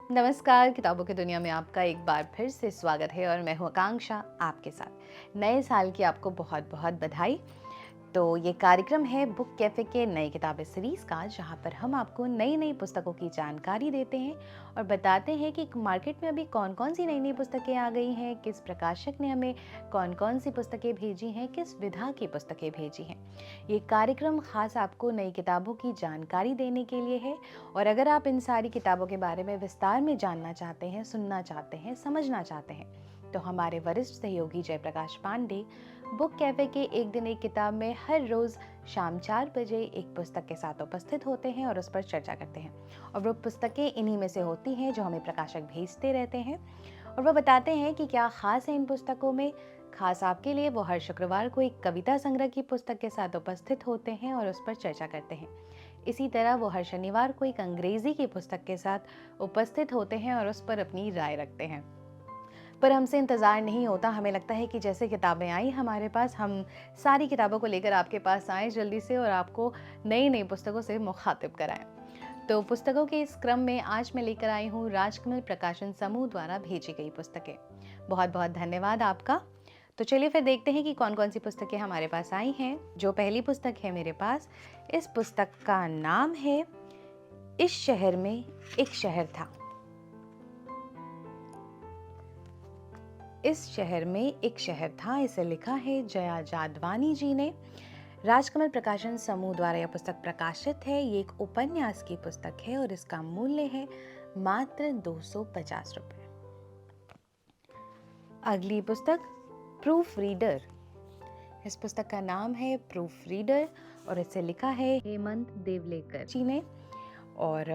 नमस्कार। किताबों की दुनिया में आपका एक बार फिर से स्वागत है और मैं हूँ आकांक्षा आपके साथ। नए साल की आपको बहुत बहुत बधाई। तो ये कार्यक्रम है बुक कैफे के नई किताबें सीरीज का, जहाँ पर हम आपको नई नई पुस्तकों की जानकारी देते हैं और बताते हैं कि मार्केट में अभी कौन कौन सी नई नई पुस्तकें आ गई हैं, किस प्रकाशक ने हमें कौन कौन सी पुस्तकें भेजी हैं, किस विधा की पुस्तकें भेजी हैं। ये कार्यक्रम खास आपको नई किताबों की जानकारी देने के लिए है। और अगर आप इन सारी किताबों के बारे में विस्तार में जानना चाहते हैं, सुनना चाहते हैं, समझना चाहते हैं, तो हमारे वरिष्ठ सहयोगी जयप्रकाश पांडे बुक कैफे के एक दिन एक किताब में हर रोज शाम 4 बजे एक पुस्तक के साथ उपस्थित होते हैं और उस पर चर्चा करते हैं। और वो पुस्तकें इन्हीं में से होती हैं जो हमें प्रकाशक भेजते रहते हैं और वो बताते हैं कि क्या खास है इन पुस्तकों में। खास आपके लिए वो हर शुक्रवार को एक कविता संग्रह की पुस्तक के साथ उपस्थित होते हैं और उस पर चर्चा करते हैं। इसी तरह वो हर शनिवार को एक अंग्रेजी की पुस्तक के साथ उपस्थित होते हैं और उस पर अपनी राय रखते हैं। पर हमसे इंतज़ार नहीं होता, हमें लगता है कि जैसे किताबें आई हमारे पास, हम सारी किताबों को लेकर आपके पास आएँ जल्दी से और आपको नई नई पुस्तकों से मुखातिब कराएं। तो पुस्तकों के इस क्रम में आज मैं लेकर आई हूँ राजकमल प्रकाशन समूह द्वारा भेजी गई पुस्तकें। बहुत बहुत धन्यवाद आपका। तो चलिए फिर देखते हैं कि कौन कौन सी पुस्तकें हमारे पास आई हैं। जो पहली पुस्तक है मेरे पास, इस पुस्तक का नाम है इस शहर में एक शहर था। इस शहर में एक शहर था, इसे लिखा है जया जादवानी जी ने। राजकमल प्रकाशन समूह द्वारा यह पुस्तक प्रकाशित है। ये एक उपन्यास की पुस्तक है और इसका मूल्य है मात्र 250 रुपये। अगली पुस्तक प्रूफ रीडर। इस पुस्तक का नाम है प्रूफ रीडर और इसे लिखा है हेमंत देवलेकर जी ने। और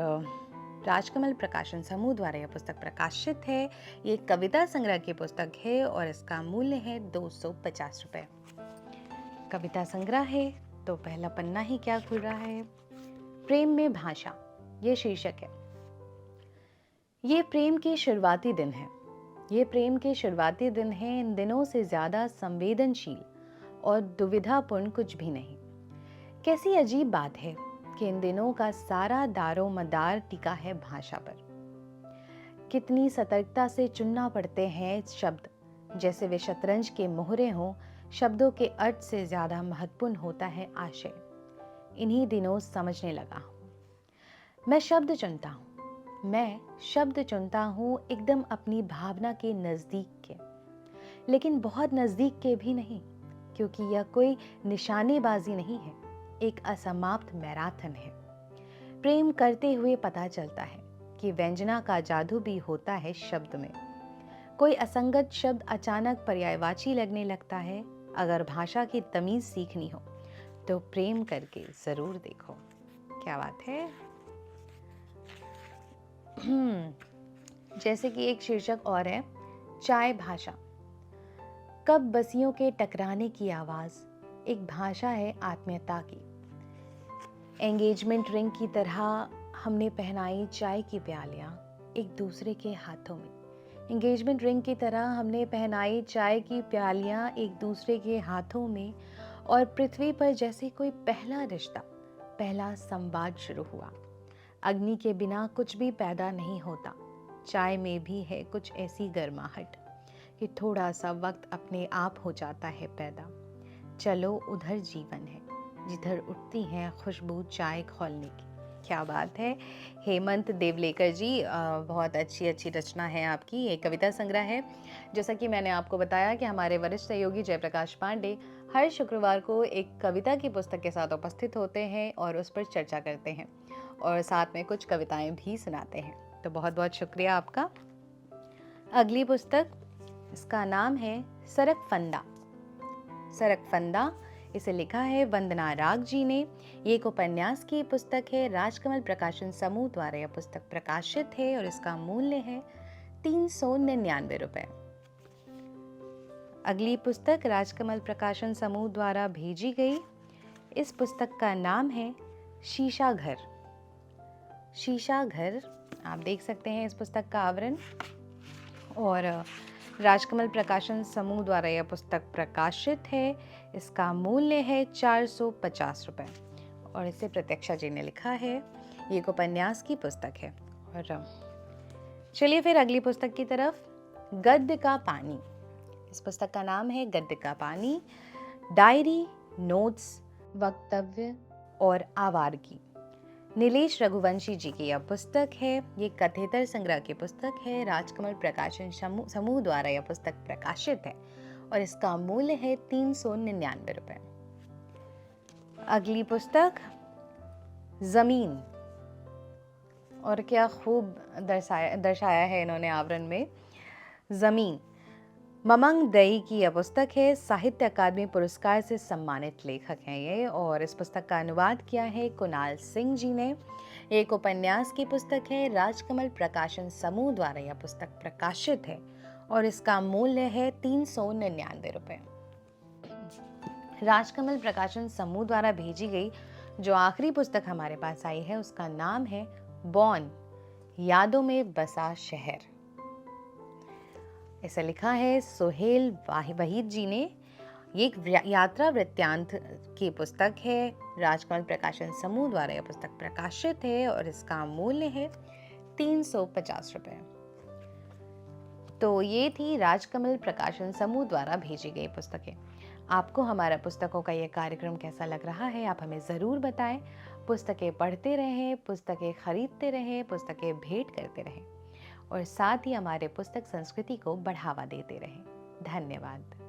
राजकमल प्रकाशन समूह द्वारा यह पुस्तक प्रकाशित है। ये कविता संग्रह की पुस्तक है और इसका मूल्य है 250 रुपये। कविता संग्रह है तो पहला पन्ना ही क्या खुल रहा है। प्रेम में भाषा, ये शीर्षक है। ये प्रेम के शुरुआती दिन है। ये प्रेम के शुरुआती दिन है। इन दिनों से ज्यादा संवेदनशील और दुविधापूर्ण कुछ भी नहीं। कैसी अजीब बात है कि इन दिनों का सारा दारो मदार टिका है भाषा पर। कितनी सतर्कता से चुनना पड़ते हैं शब्द, जैसे वे शतरंज के मोहरे हों। शब्दों के अर्थ से ज्यादा महत्वपूर्ण होता है आशय। इन्हीं दिनों समझने लगा हूं। मैं शब्द चुनता हूं एकदम अपनी भावना के नजदीक के, लेकिन बहुत नजदीक के भी नहीं, क्योंकि यह कोई निशानेबाजी नहीं है, एक असमाप्त मैराथन है। प्रेम करते हुए पता चलता है कि व्यंजना का जादू भी होता है शब्द में। कोई असंगत शब्द अचानक पर्यायवाची लगने लगता है। अगर भाषा की तमीज सीखनी हो तो प्रेम करके जरूर देखो। क्या बात है। जैसे कि एक शीर्षक और है, चाय भाषा। कब बसियों के टकराने की आवाज एक भाषा है आत्मीयता की। एंगेजमेंट रिंग की तरह हमने पहनाई चाय की प्यालियां एक दूसरे के हाथों में। एंगेजमेंट रिंग की तरह हमने पहनाई चाय की प्यालियां एक दूसरे के हाथों में, और पृथ्वी पर जैसे कोई पहला रिश्ता, पहला संवाद शुरू हुआ। अग्नि के बिना कुछ भी पैदा नहीं होता। चाय में भी है कुछ ऐसी गर्माहट कि थोड़ा सा वक्त अपने आप हो जाता है पैदा। चलो उधर जीवन है जिधर उठती है खुशबू चाय खौलने की। क्या बात है। हेमंत देवलेकर जी, बहुत अच्छी रचना है आपकी। ये कविता संग्रह है। जैसा कि मैंने आपको बताया कि हमारे वरिष्ठ सहयोगी जयप्रकाश पांडे हर शुक्रवार को एक कविता की पुस्तक के साथ उपस्थित होते हैं और उस पर चर्चा करते हैं और साथ में कुछ कविताएं भी सुनाते हैं। तो बहुत बहुत शुक्रिया आपका। अगली पुस्तक, इसका नाम है सरक फंदा। इसे लिखा है वंदना राग जी ने। ये एक उपन्यास की पुस्तक है। राजकमल प्रकाशन समूह द्वारा यह पुस्तक प्रकाशित है और इसका मूल्य है 399 रुपये। अगली पुस्तक राजकमल प्रकाशन समूह द्वारा भेजी गई। इस पुस्तक का नाम है शीशा घर। आप देख सकते हैं इस पुस्तक का आवरण। और राजकमल प्रकाशन समूह द्वारा यह पुस्तक प्रकाशित है। इसका मूल्य है 450 रुपये और इसे प्रत्यक्षा जी ने लिखा है। ये एक उपन्यास की पुस्तक है। और चलिए फिर अगली पुस्तक की तरफ। गद्य का पानी। इस पुस्तक का नाम है गद्य का पानी। डायरी, नोट्स, वक्तव्य और आवारगी। नीलेश रघुवंशी जी की यह पुस्तक है। ये कथेतर संग्रह की पुस्तक है। राजकमल प्रकाशन समूह द्वारा यह पुस्तक प्रकाशित है और इसका मूल्य है 399 रुपए। अगली पुस्तक जमीन। और क्या खूब दर्शाया है इन्होंने आवरण में। जमीन ममंग दई की यह पुस्तक है। साहित्य अकादमी पुरस्कार से सम्मानित लेखक हैं ये, और इस पुस्तक का अनुवाद किया है कुणाल सिंह जी ने। एक उपन्यास की पुस्तक है। राजकमल प्रकाशन समूह द्वारा यह पुस्तक प्रकाशित है और इसका मूल्य है 399 रुपए। राजकमल प्रकाशन समूह द्वारा भेजी गई जो आखिरी पुस्तक हमारे पास आई है उसका नाम है बॉन, यादों में बसा शहर। इसे लिखा है सोहेल वहीद जी ने। ये एक यात्रा वृत्तांत की पुस्तक है। राजकमल प्रकाशन समूह द्वारा यह पुस्तक प्रकाशित है और इसका मूल्य है 350 रुपए। तो ये थी राजकमल प्रकाशन समूह द्वारा भेजी गई पुस्तकें। आपको हमारा पुस्तकों का ये कार्यक्रम कैसा लग रहा है, आप हमें ज़रूर बताएं। पुस्तकें पढ़ते रहें, पुस्तकें खरीदते रहें, पुस्तकें भेंट करते रहें और साथ ही हमारे पुस्तक संस्कृति को बढ़ावा देते रहें। धन्यवाद।